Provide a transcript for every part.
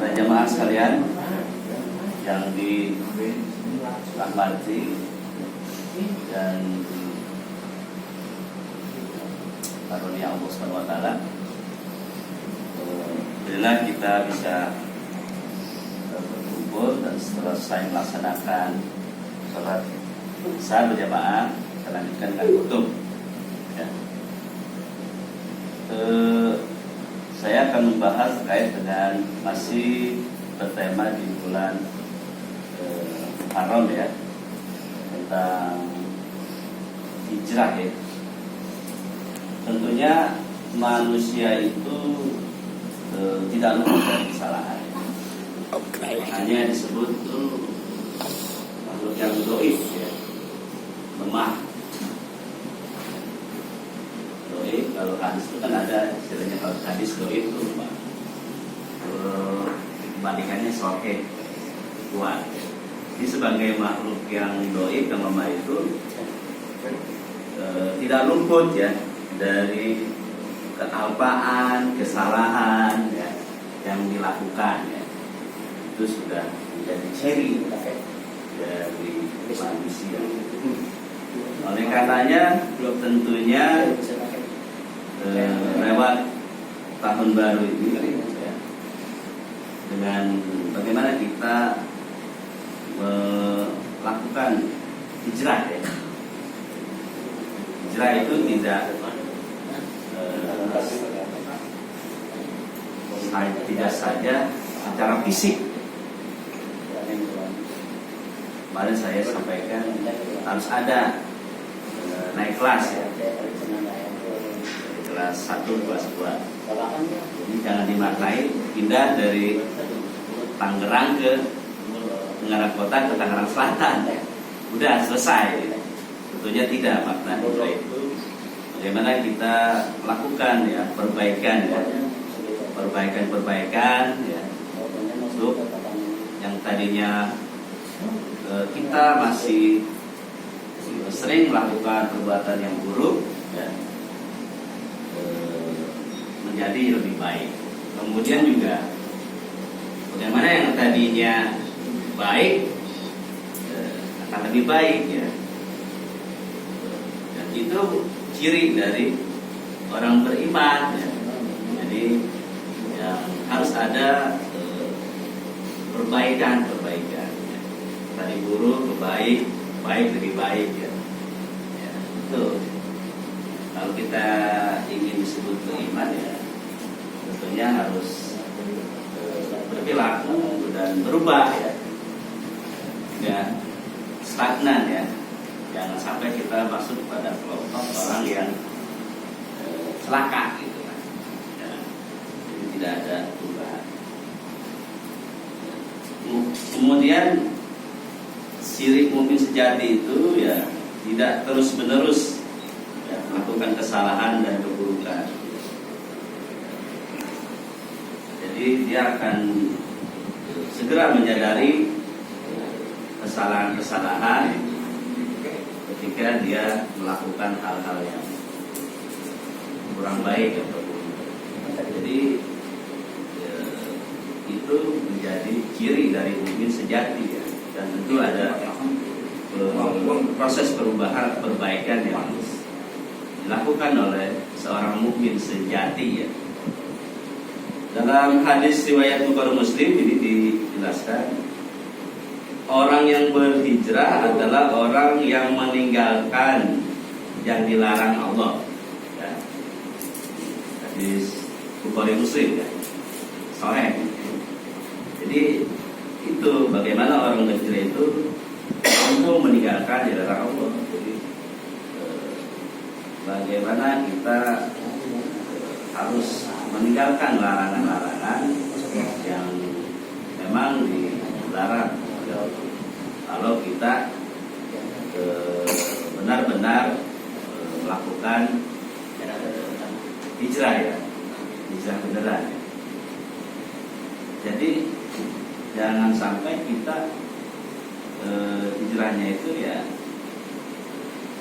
Para jamaah sekalian yang dirahmati dan karunia Allah Subhanahu wa taala. Alhamdulillah kita bisa berkumpul dan selesai melaksanakan sholat Isya berjamaah, kita lanjutkan dengan kutub. Ya. Saya akan membahas terkait dengan masih bertema di bulan Muharram ya, tentang hijrah ya. Tentunya manusia itu tidak luput dari kesalahan. Hanya disebut itu makhluk yang doif ya, lemah. Doif, kalau hadis itu kan ada istilahnya, kalau hadis doif itu lemah. Bandingannya sahih, kuat. Jadi sebagai makhluk yang doif, yang lemah itu tidak luput ya dari kealpaan, kesalahan ya, yang dilakukan ya. Itu sudah menjadi ciri dari manusia. Oleh karenanya tentunya lewat tahun baru ini ya, dengan bagaimana kita melakukan hijrah ya. Hijrah itu tidak saja secara fisik. Kemarin saya sampaikan harus ada naik kelas ya, kelas 1, kelas 2. Jadi jangan dimaknai pindah dari Tangerang ke Tenggara Kota ke Tangerang Selatan. Udah selesai. Tentunya tidak makna itu. Bagaimana kita melakukan ya perbaikan ya, perbaikan ya, untuk yang tadinya kita masih sering melakukan perbuatan yang buruk ya, menjadi lebih baik. Kemudian juga bagaimana yang tadinya baik akan lebih baik ya. Dan itu ciri dari orang beriman ya. Jadi yang harus ada perbaikan ya. Tadi buruk ke baik, baik lebih baik ya. Ya, itu. Kalau kita ingin disebut beriman ya, tentunya harus berperilaku dan berubah ya. Ya, stagnan ya. Jangan sampai kita masuk pada kelompok orang yang celaka gitu kan. Ya, jadi tidak ada perubahan. Kemudian ciri mukmin sejati itu ya tidak terus-menerus ya, melakukan kesalahan dan keburukan. Jadi dia akan segera menyadari kesalahan-kesalahan ketika dia melakukan hal-hal yang kurang baik atau buruk. Jadi itu menjadi ciri dari mukmin sejati ya. Dan tentu ada proses perubahan, perbaikan yang dilakukan oleh seorang mukmin sejati ya. Dalam hadis riwayat Bukhari Muslim ini dijelaskan, orang yang berhijrah adalah orang yang meninggalkan yang dilarang Allah. Ya. Hadis Bukhari Muslim ya. Sahih. Jadi itu bagaimana orang berhijrah itu mampu meninggalkan yang dilarang Allah. Jadi bagaimana kita harus meninggalkan larangan-larangan yang memang dilarang. Kalau kita benar-benar melakukan hijrah ya, hijrah beneran ya. Jadi jangan sampai kita hijrahnya itu ya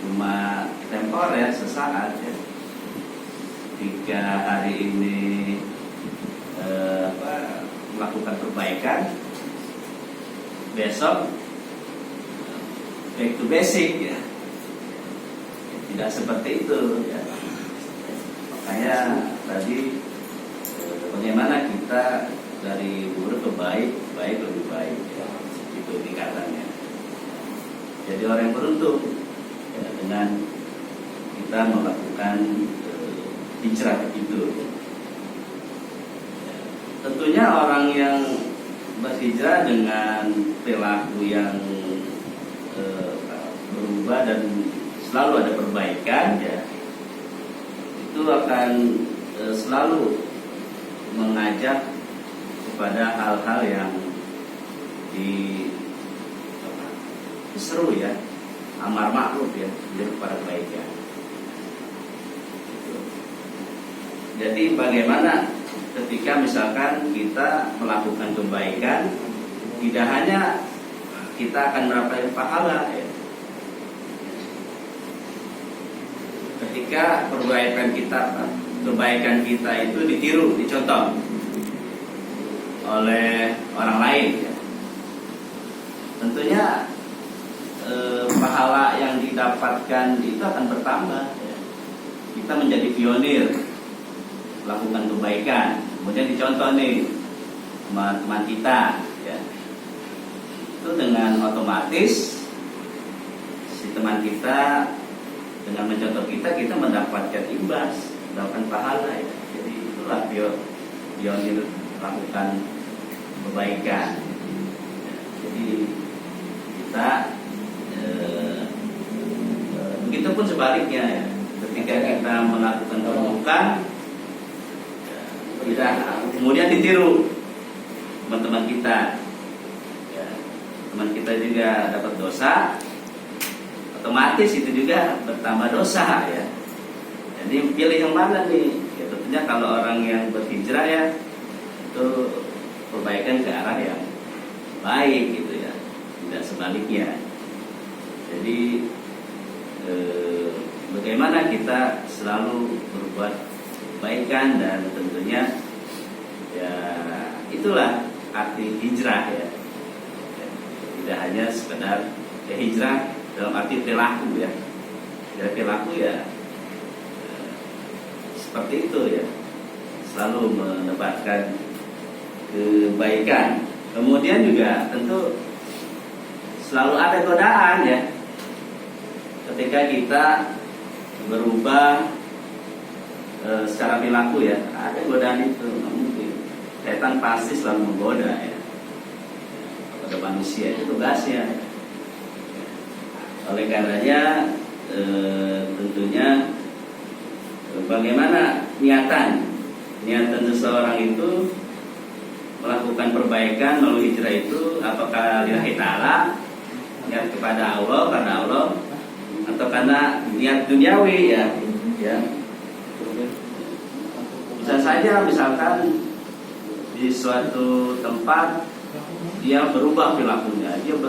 cuma temporer sesaat ya. Ketika hari ini melakukan perbaikan, besok back to basic ya. Tidak seperti itu ya. Makanya tadi bagaimana kita dari buruk ke baik lebih baik ya. Itu tingkatannya. Jadi orang yang beruntung ya, dengan kita melakukan hijrah itu. Ya, tentunya orang yang berhijrah dengan perilaku yang berubah dan selalu ada perbaikan ya, itu akan selalu mengajak kepada hal-hal yang diseru ya, amar ma'ruf ya, menjadi kepada kebaikan. Jadi bagaimana ketika misalkan kita melakukan kebaikan, tidak hanya kita akan mendapatkan pahala ya. Ketika kebaikan kita itu ditiru, dicontoh oleh orang lain ya. Tentunya pahala yang didapatkan itu akan bertambah ya. Kita menjadi pionir melakukan kebaikan, kemudian dicontoh nih teman-teman kita ya. Itu dengan otomatis si teman kita dengan mencontoh kita mendapatkan imbas, mendapatkan pahala ya. Jadi itulah pionir melakukan kebaikan ya. Jadi kita begitupun sebaliknya ya. Ketika kita melakukan keburukan ya, kita kemudian ditiru teman-teman kita ya. Teman kita juga dapat dosa, otomatis itu juga bertambah dosa ya. Jadi pilih yang mana nih ya, tentunya kalau orang yang berhijrah ya itu perbaikan ke arah yang baik gitu ya, tidak sebaliknya. Jadi bagaimana kita selalu berbuat kebaikan, dan tentunya ya itulah arti hijrah ya. Tidak hanya sekedar ya, hijrah dalam arti perilaku ya. Dari perilaku ya seperti itu ya, selalu mendapatkan kebaikan. Kemudian juga tentu selalu ada godaan ya. Ketika kita berubah secara perilaku ya, ada godaan itu. Mungkin setan pasti selalu menggoda ya pada manusia, itu tugasnya. Oleh karenanya tentunya bagaimana niatan seseorang itu melakukan perbaikan melalui hijrah itu, apakah lillahi ta'ala, niat kepada Allah, karena Allah, atau karena niat duniawi ya. Bisa saja misalkan di suatu tempat dia berubah perilakunya, dia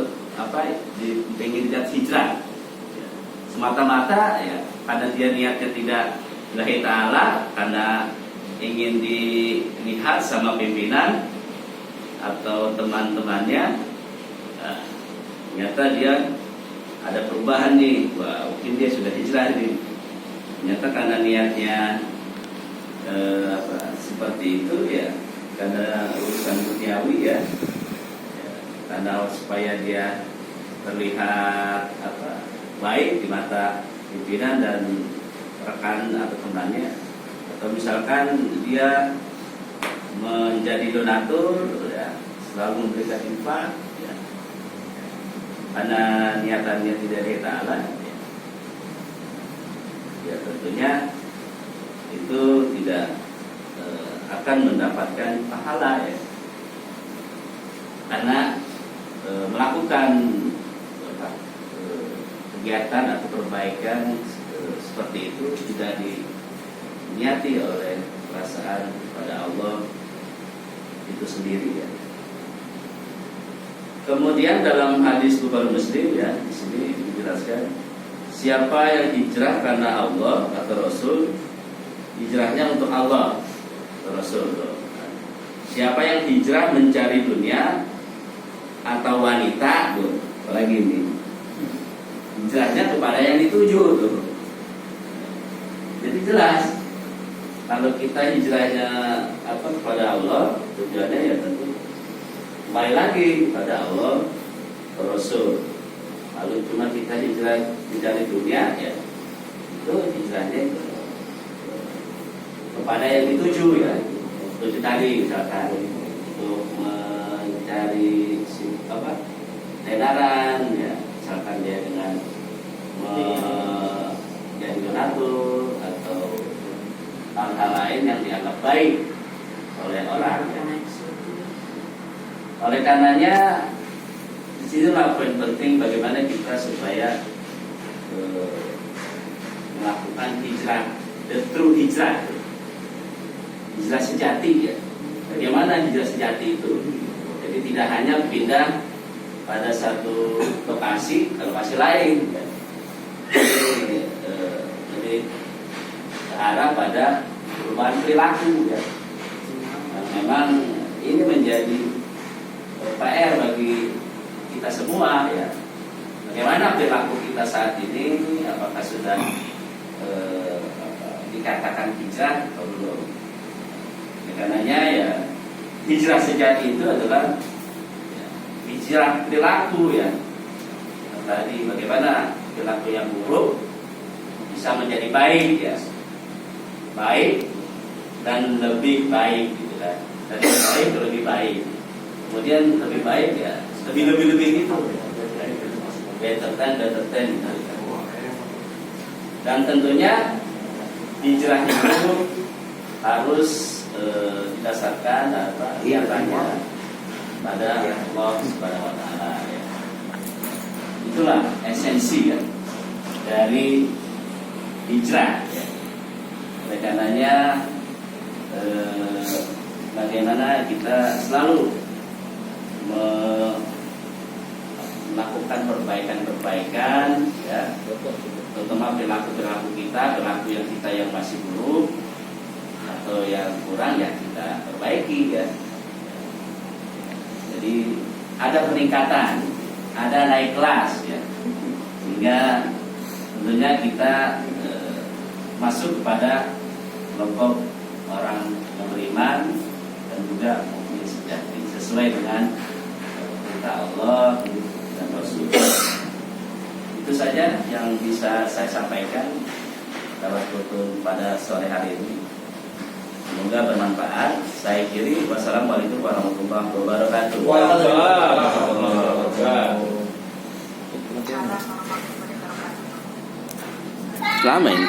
ingin lihat hijrah semata-mata ya, karena dia niatnya tidak lillahi ta'ala, karena ingin dilihat sama pimpinan atau teman-temannya. Nah, ternyata dia ada perubahan nih, wah mungkin dia sudah hijrah nih. Ternyata karena niatnya seperti itu ya, karena urusan duniawi ya, karena supaya dia terlihat baik di mata pimpinan dan rekan atau temannya, atau misalkan dia menjadi donatur ya, selalu memberikan infak ya, karena niatannya tidak lillahi ta'ala ya, tentunya itu tidak akan mendapatkan pahala ya, karena melakukan kegiatan atau perbaikan seperti itu tidak diniati oleh perasaan pada Allah itu sendiri ya. Kemudian dalam hadis Bukhari Muslim ya, di sini dijelaskan, siapa yang hijrah karena Allah atau Rasul, hijrahnya untuk Allah atau Rasul. Siapa yang hijrah mencari dunia atau wanita, tuh, apalagi ini, hijrahnya kepada yang dituju tuh. Jadi jelas kalau kita hijrahnya kepada Allah, tujuannya ya tentu kembali lagi kepada Allah, ke Rasul. Lalu cuma kita hijrah mencari dunia, ya itu hijrahnya kepada yang dituju, ya. Tujuh tadi misalkan untuk mencari tenaran, ya, misalkan dia dengan menjadi donatur atau hal-hal lain yang dianggap baik oleh orang, ya. Oleh karenanya disinilah poin penting bagaimana kita supaya melakukan hijrah, the true hijrah. Hijrah sejati, ya. Bagaimana hijrah sejati itu? Jadi tidak hanya pindah pada satu lokasi ke lokasi lain, ya. Jadi ke arah pada perubahan perilaku, ya. Nah, memang ini menjadi PR bagi kita semua, ya. Bagaimana perilaku kita saat ini? Apakah sudah dikatakan hijrah atau belum? Karenanya ya hijrah sejati itu adalah hijrah perilaku, ya. Tadi bagaimana perilaku yang buruk bisa menjadi baik, ya. Baik dan lebih baik, gitu kan. Dari baik ke lebih baik. Kemudian lebih baik, ya, lebih gitu. Better than. Dan tentunya hijrah itu harus didasarkan imannya pada Allah Subhanahu wa taala, ya. Itulah esensi, ya, dari hijrah, ya. Oleh karenanya bagaimana kita selalu melakukan perbaikan, ya, terutama perilaku kita, perilaku yang masih buruk atau yang kurang, ya kita perbaiki, ya. Jadi ada peningkatan, ada naik kelas, ya, sehingga tentunya kita masuk kepada kelompok orang yang beriman dan juga mukmin sejati sesuai dengan perintah Allah dan Rasul. Itu saja yang bisa saya sampaikan pada sore hari ini. Semoga bermanfaat. Saya kiri. Wassalamualaikum warahmatullahi wabarakatuh. Waalaikumsalam warahmatullahi wabarakatuh. Lama ini.